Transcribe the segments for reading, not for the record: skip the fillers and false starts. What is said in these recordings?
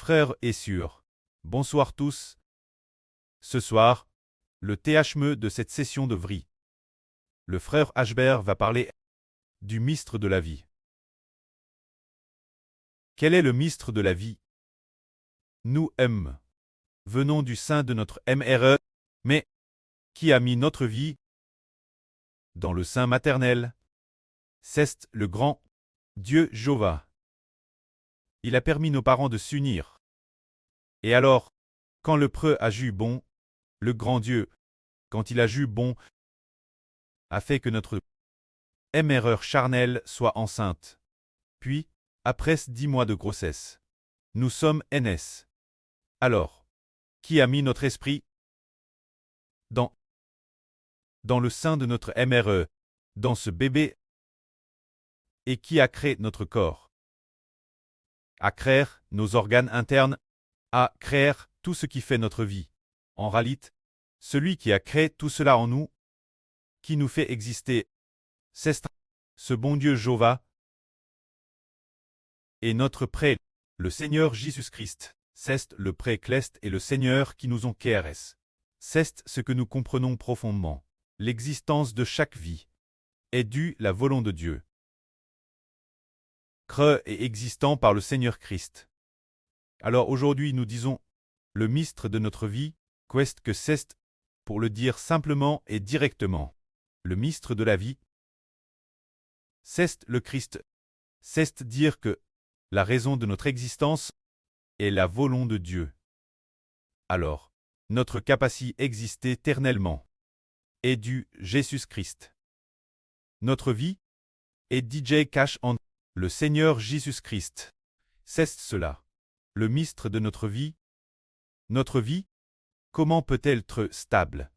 Frères et sœurs, bonsoir tous. Ce soir, le THME de cette session de VRI. Le frère Ashbert va parler du mystre de la vie. Quel est le mystre de la vie? Nous venons du sein de notre MRE, mais qui a mis notre vie dans le sein maternel? C'est le grand Dieu Jéhovah. Il a permis nos parents de s'unir. Et alors, quand le preux a ju bon, le grand Dieu, quand il a ju bon, a fait que notre MRE charnelle soit enceinte. Puis, après 10 mois de grossesse, nous sommes NS. Alors, qui a mis notre esprit dans le sein de notre MRE, dans ce bébé, et qui a créé notre corps? À créer nos organes internes, à créer tout ce qui fait notre vie. En réalité, celui qui a créé tout cela en nous, qui nous fait exister, c'est ce bon Dieu Jéhovah et notre prêtre, le Seigneur Jésus-Christ. C'est le prêtre et le Seigneur qui nous ont créés. C'est ce que nous comprenons profondément. L'existence de chaque vie est due à la volonté de Dieu. Créé et existant par le Seigneur Christ. Alors aujourd'hui nous disons, le mystre de notre vie, qu'est-ce que c'est, pour le dire simplement et directement. Le mystre de la vie, c'est le Christ. C'est dire que la raison de notre existence est la volonté de Dieu. Alors, notre capacité d'exister éternellement est due Jésus-Christ. Notre vie est DJ cache en le Seigneur Jésus-Christ. C'est cela. Le mystre de notre vie. Notre vie, comment peut-elle être stable?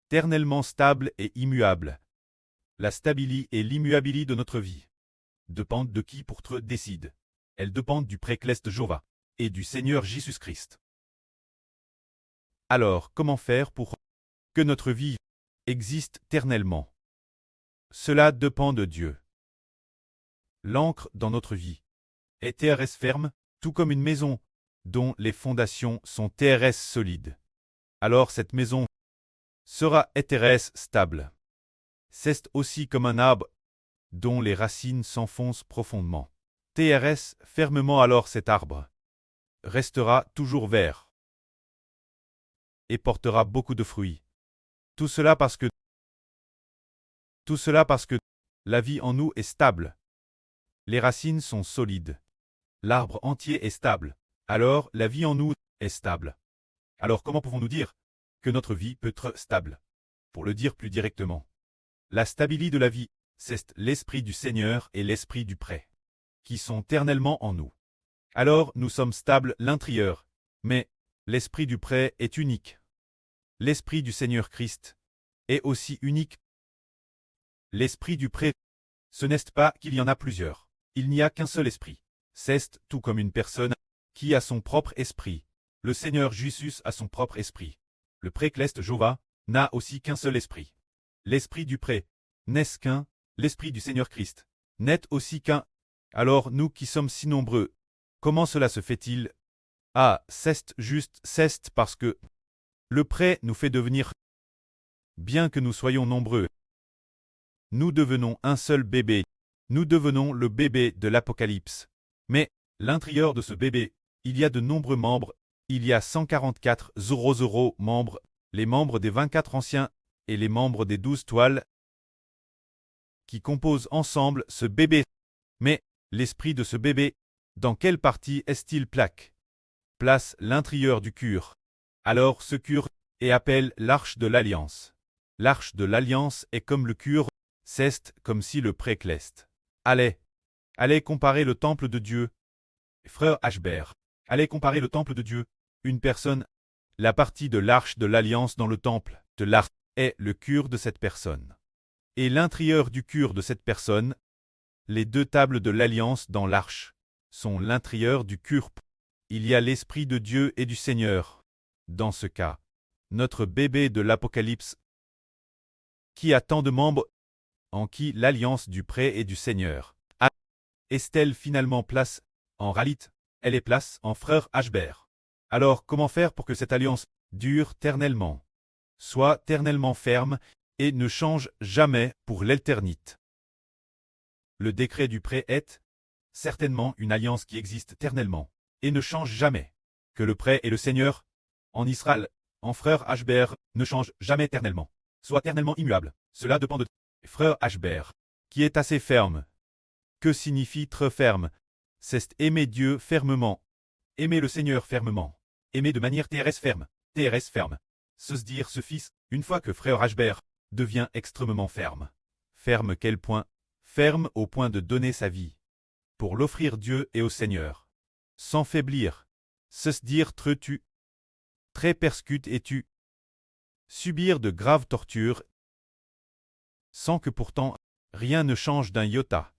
Éternellement stable et immuable. La stabilité et l'immuabilité de notre vie dépendent de qui pour te décide. Elles dépendent du prêtre Jéhovah et du Seigneur Jésus-Christ. Alors, comment faire pour que notre vie existe éternellement? Cela dépend de Dieu. L'ancre dans notre vie est TRS ferme, tout comme une maison dont les fondations sont TRS solides. Alors cette maison sera TRS stable. C'est aussi comme un arbre dont les racines s'enfoncent profondément. TRS fermement, alors cet arbre restera toujours vert et portera beaucoup de fruits. Tout cela parce que la vie en nous est stable. Les racines sont solides. L'arbre entier est stable. Alors la vie en nous est stable. Alors comment pouvons-nous dire que notre vie peut être stable? Pour le dire plus directement, la stabilité de la vie, c'est l'esprit du Seigneur et l'esprit du prêtre, qui sont éternellement en nous. Alors nous sommes stables l'intérieur, mais l'esprit du prêtre est unique. L'esprit du Seigneur Christ est aussi unique. L'esprit du prêtre, ce n'est pas qu'il y en a plusieurs. Il n'y a qu'un seul esprit. C'est tout comme une personne qui a son propre esprit. Le Seigneur Jésus a son propre esprit. Le prêtre Jéhovah n'a aussi qu'un seul esprit. L'esprit du prêtre n'est qu'un, l'esprit du Seigneur Christ n'est aussi qu'un. Alors nous qui sommes si nombreux, comment cela se fait-il? Ah, c'est parce que le prêtre nous fait devenir, bien que nous soyons nombreux, nous devenons un seul bébé. Nous devenons le bébé de l'Apocalypse. Mais, l'intérieur de ce bébé, il y a de nombreux membres. Il y a 144 membres, les membres des 24 anciens et les membres des 12 toiles qui composent ensemble ce bébé. Mais, l'esprit de ce bébé, dans quelle partie est-il plaque? Place l'intérieur du cœur. Alors ce cœur est appelé l'arche de l'alliance. L'arche de l'alliance est comme le cœur, c'est comme si le prêtre. Allez comparer le temple de Dieu. Frère Ashbert, allez comparer le temple de Dieu. Une personne, la partie de l'arche de l'alliance dans le temple de l'arche est le cœur de cette personne. Et l'intérieur du cœur de cette personne, les deux tables de l'alliance dans l'arche, sont l'intérieur du cœur. Il y a l'Esprit de Dieu et du Seigneur. Dans ce cas, notre bébé de l'Apocalypse, qui a tant de membres, en qui l'alliance du prêtre et du Seigneur est-elle finalement place? En réalité, elle est place en frère Ashbert. Alors comment faire pour que cette alliance dure ternellement, soit ternellement ferme et ne change jamais pour l'éternité? Le décret du prêt est certainement une alliance qui existe ternellement et ne change jamais. Que le prêt et le Seigneur, en Israël, en frère Ashbert, ne changent jamais ternellement, soit ternellement immuable. Cela dépend de frère Ashbert, qui est assez ferme. Que signifie très ferme? C'est aimer Dieu fermement, aimer le Seigneur fermement, aimer de manière TRS ferme, TRS ferme. Se dire ce fils, une fois que frère Ashbert devient extrêmement ferme. Ferme quel point? Ferme au point de donner sa vie pour l'offrir Dieu et au Seigneur. Sans faiblir. Se dire très persécute et subir de graves tortures, sans que pourtant rien ne change d'un iota.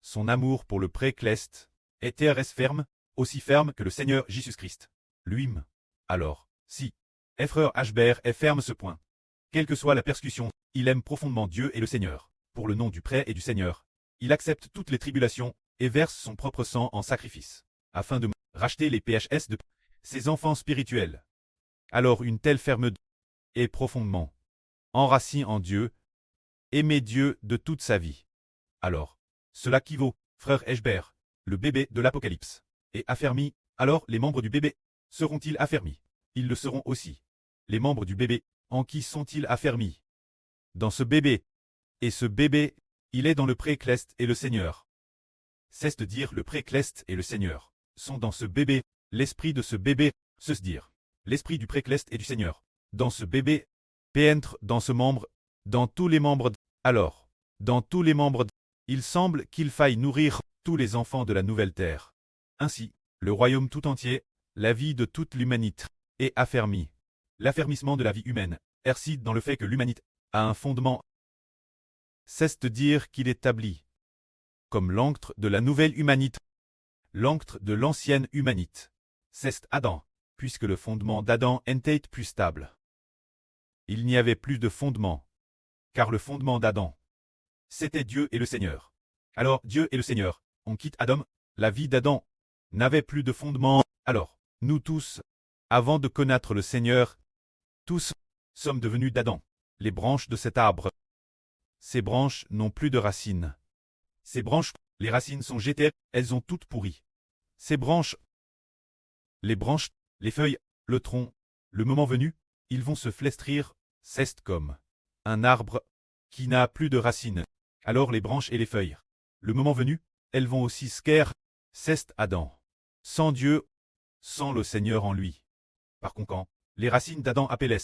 Son amour pour le pré-cleste est TRS ferme, aussi ferme que le Seigneur Jésus-Christ. Lui-même. Alors, si frère Ashbert est ferme ce point, quelle que soit la persécution, il aime profondément Dieu et le Seigneur, pour le nom du prêt et du Seigneur. Il accepte toutes les tribulations et verse son propre sang en sacrifice, afin de racheter les PHS de ses enfants spirituels. Alors une telle fermeté est profondément enracinée en Dieu, aimer Dieu de toute sa vie. Alors, cela qui vaut, frère Ashbert, le bébé de l'Apocalypse, est affermi, alors les membres du bébé seront-ils affermis? Ils le seront aussi. Les membres du bébé, en qui sont-ils affermis? Dans ce bébé. Et ce bébé, il est dans le pré-cleste et le Seigneur. Cesse de dire le pré-cleste et le Seigneur sont dans ce bébé, l'esprit de ce bébé, se dire. L'esprit du pré-cleste et du Seigneur. Dans ce bébé, pénètre dans ce membre, dans tous les membres. Alors, dans tous les membres, il semble qu'il faille nourrir tous les enfants de la nouvelle terre. Ainsi, le royaume tout entier, la vie de toute l'humanité, est affermi. L'affermissement de la vie humaine réside dans le fait que l'humanité a un fondement. Cesse de dire qu'il établit, comme l'ancre de la nouvelle humanité, l'ancre de l'ancienne humanité. C'est Adam, puisque le fondement d'Adam était plus stable. Il n'y avait plus de fondement, car le fondement d'Adam, c'était Dieu et le Seigneur. Alors Dieu et le Seigneur, on quitte Adam, la vie d'Adam n'avait plus de fondement. Alors, nous tous, avant de connaître le Seigneur, tous sommes devenus d'Adam, les branches de cet arbre. Ces branches n'ont plus de racines. Ces branches, les racines sont jetées, elles ont toutes pourri. Ces branches, les feuilles, le tronc, le moment venu, ils vont se flétrir, c'est comme un arbre qui n'a plus de racines. Alors les branches et les feuilles, le moment venu, elles vont aussi scaire, c'est Adam. Sans Dieu, sans le Seigneur en lui. Par conséquent, les racines d'Adam appellent.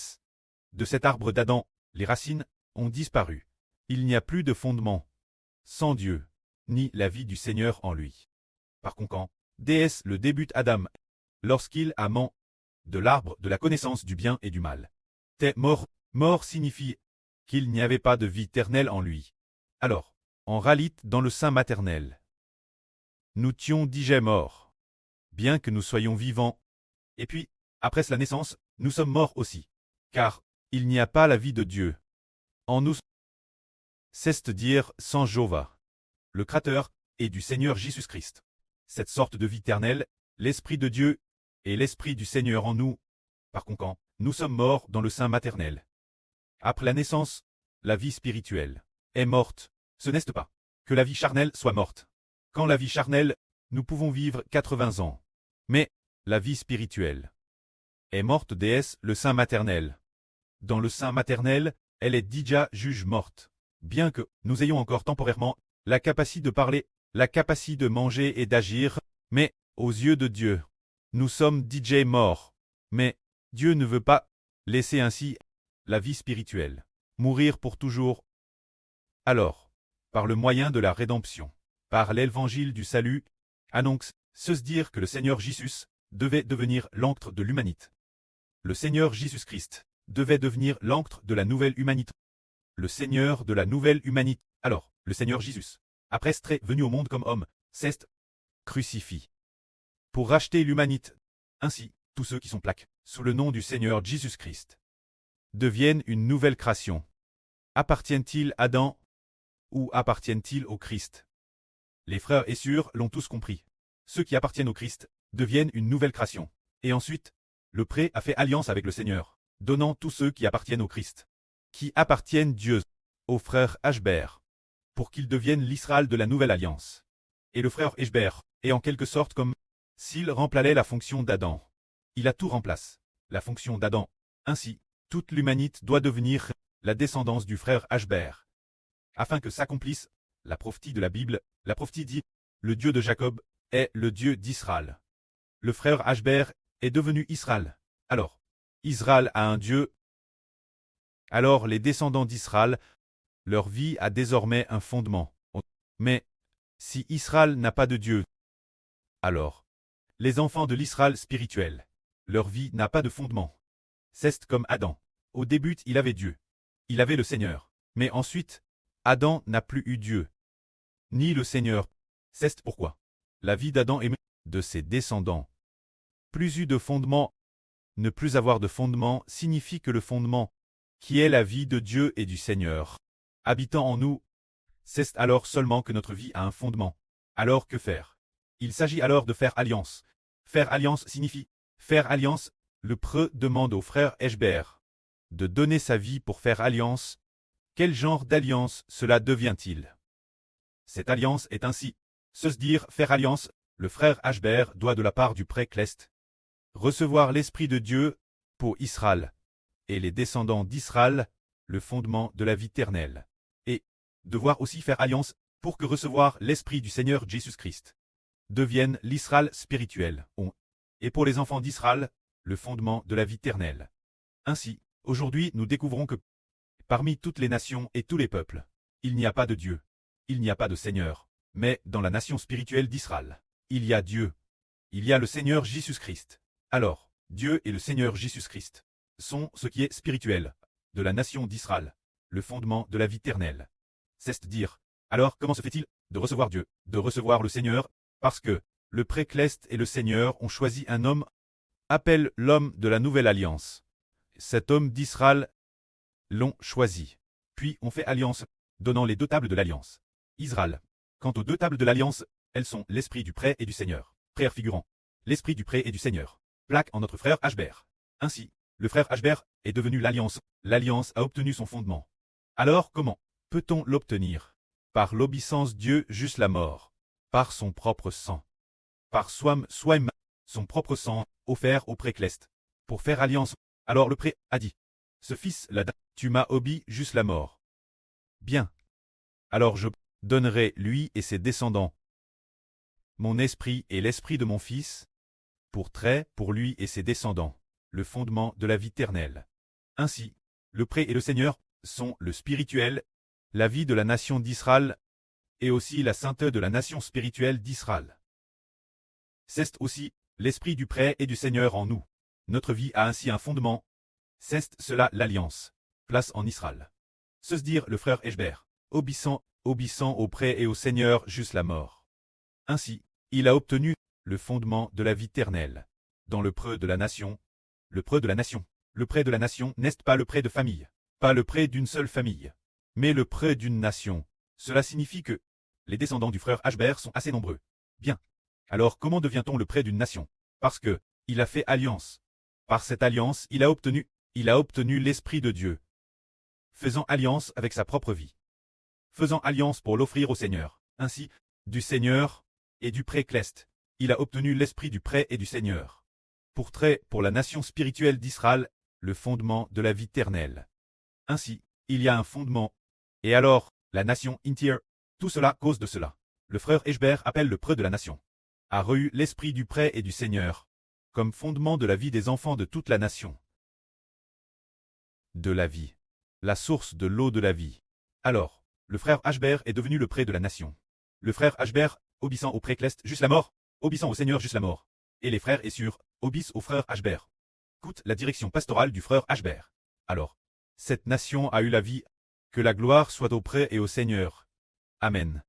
De cet arbre d'Adam, les racines ont disparu. Il n'y a plus de fondement. Sans Dieu, ni la vie du Seigneur en lui. Par conséquent, DS le début Adam, lorsqu'il a mangé de l'arbre de la connaissance du bien et du mal. T'es mort, mort signifie qu'il n'y avait pas de vie éternelle en lui. Alors, en réalité dans le sein maternel, nous tions déjà morts, bien que nous soyons vivants, et puis, après la naissance, nous sommes morts aussi, car il n'y a pas la vie de Dieu en nous. C'est-à-dire sans Jéhovah, le Créateur, et du Seigneur Jésus-Christ. Cette sorte de vie éternelle, l'Esprit de Dieu et l'Esprit du Seigneur en nous. Par conséquent, nous sommes morts dans le sein maternel. Après la naissance, la vie spirituelle est morte. Ce n'est pas que la vie charnelle soit morte. Quand la vie charnelle, nous pouvons vivre 80 ans. Mais la vie spirituelle est morte DS le sein maternel. Dans le sein maternel, elle est déjà juge morte. Bien que nous ayons encore temporairement la capacité de parler, la capacité de manger et d'agir, mais, aux yeux de Dieu, nous sommes DJ morts. Mais, Dieu ne veut pas laisser ainsi la vie spirituelle mourir pour toujours. Alors, par le moyen de la rédemption, par l'évangile du salut, annonce, se dire que le Seigneur Jésus devait devenir l'ancre de l'humanité. Le Seigneur Jésus-Christ devait devenir l'ancre de la nouvelle humanité. Le Seigneur de la nouvelle humanité. Alors, le Seigneur Jésus, après être venu au monde comme homme, s'est crucifié pour racheter l'humanité. Ainsi, tous ceux qui sont plaqués sous le nom du Seigneur Jésus-Christ deviennent une nouvelle création. Appartiennent-ils à Adam ou appartiennent-ils au Christ? Les frères et sœurs l'ont tous compris. Ceux qui appartiennent au Christ deviennent une nouvelle création. Et ensuite, le pré a fait alliance avec le Seigneur, donnant tous ceux qui appartiennent au Christ, qui appartiennent Dieu, au frère Ashbert, pour qu'ils deviennent l'Israël de la nouvelle alliance. Et le frère Ashbert est en quelque sorte comme s'il remplaçait la fonction d'Adam. Il a tout remplace, la fonction d'Adam. Ainsi, toute l'humanité doit devenir la descendance du frère Ashbert. Afin que s'accomplisse la prophétie de la Bible, la prophétie dit « Le Dieu de Jacob est le Dieu d'Israël ». Le frère Ashbert est devenu Israël. Alors, Israël a un Dieu. Alors les descendants d'Israël, leur vie a désormais un fondement. Mais, si Israël n'a pas de Dieu, alors, les enfants de l'Israël spirituel, leur vie n'a pas de fondement. C'est comme Adam. Au début, il avait Dieu. Il avait le Seigneur. Mais ensuite, Adam n'a plus eu Dieu, ni le Seigneur. C'est pourquoi la vie d'Adam et de ses descendants. Plus eu de fondement. Ne plus avoir de fondement signifie que le fondement, qui est la vie de Dieu et du Seigneur, habitant en nous, c'est alors seulement que notre vie a un fondement. Alors que faire? Il s'agit alors de faire alliance. Faire alliance signifie faire alliance. Le preux demande au frère Ashbert de donner sa vie pour faire alliance. Quel genre d'alliance cela devient-il? Cette alliance est ainsi. Se dire faire alliance, le frère Ashbert doit de la part du prêtre Clest recevoir l'Esprit de Dieu pour Israël et les descendants d'Israël, le fondement de la vie éternelle, et devoir aussi faire alliance pour que recevoir l'Esprit du Seigneur Jésus-Christ devienne l'Israël spirituel, et pour les enfants d'Israël, le fondement de la vie éternelle. Ainsi, aujourd'hui nous découvrons que parmi toutes les nations et tous les peuples, il n'y a pas de Dieu, il n'y a pas de Seigneur, mais dans la nation spirituelle d'Israël, il y a Dieu, il y a le Seigneur Jésus-Christ. Alors, Dieu et le Seigneur Jésus-Christ sont ce qui est spirituel, de la nation d'Israël, le fondement de la vie éternelle. C'est-à-dire, alors comment se fait-il de recevoir Dieu, de recevoir le Seigneur, parce que le prêtre Clest et le Seigneur ont choisi un homme, appelle l'homme de la nouvelle alliance. Cet homme d'Israël l'ont choisi. Puis on fait alliance, donnant les deux tables de l'alliance. Israël. Quant aux deux tables de l'alliance, elles sont l'esprit du prêtre et du Seigneur. Frère figurant. L'esprit du prêtre et du Seigneur. Plaque en notre frère Ashbert. Ainsi, le frère Ashbert est devenu l'alliance. L'alliance a obtenu son fondement. Alors comment peut-on l'obtenir? Par l'obéissance Dieu jusqu'à la mort. Par son propre sang. Par soim, son propre sang, offert au prêtre Clest. Pour faire alliance. Alors le prêtre a dit. Ce fils-là, tu m'as obéi jusqu'à la mort. Bien. Alors je donnerai lui et ses descendants mon esprit et l'esprit de mon fils, pour lui et ses descendants, le fondement de la vie éternelle. Ainsi, le prêtre et le Seigneur sont le spirituel, la vie de la nation d'Israël, et aussi la sainteté de la nation spirituelle d'Israël. C'est aussi l'esprit du prêtre et du Seigneur en nous. Notre vie a ainsi un fondement. C'est cela l'alliance, place en Israël. Se dire le frère Ashbert, obéissant au prêtre et au Seigneur jusqu'à la mort. Ainsi, il a obtenu le fondement de la vie éternelle. Dans le preux de la nation, le preux de la nation. Le prêtre de la nation n'est pas le prêtre de famille, pas le prêtre d'une seule famille, mais le prêtre d'une nation. Cela signifie que les descendants du frère Ashbert sont assez nombreux. Bien. Alors comment devient-on le prêtre d'une nation? Parce que il a fait alliance. Par cette alliance, il a obtenu l'Esprit de Dieu. Faisant alliance avec sa propre vie. Faisant alliance pour l'offrir au Seigneur. Ainsi, du Seigneur et du prêtre Clest, il a obtenu l'Esprit du prêtre et du Seigneur. Pour la nation spirituelle d'Israël, le fondement de la vie éternelle. Ainsi, il y a un fondement. Et alors, la nation entière, tout cela cause de cela. Le frère Ashbert appelle le prêtre de la nation. A reçu l'Esprit du prêtre et du Seigneur, comme fondement de la vie des enfants de toute la nation. De la vie. La source de l'eau de la vie. Alors, le frère Ashbert est devenu le prêtre de la nation. Le frère Ashbert, obéissant au prêtre Clest jusqu'à la mort, obéissant au Seigneur jusqu'à la mort. Et les frères et sœurs, obéissent au frère Ashbert. Écoute la direction pastorale du frère Ashbert. Alors, cette nation a eu la vie, que la gloire soit au prêtre et au Seigneur. Amen.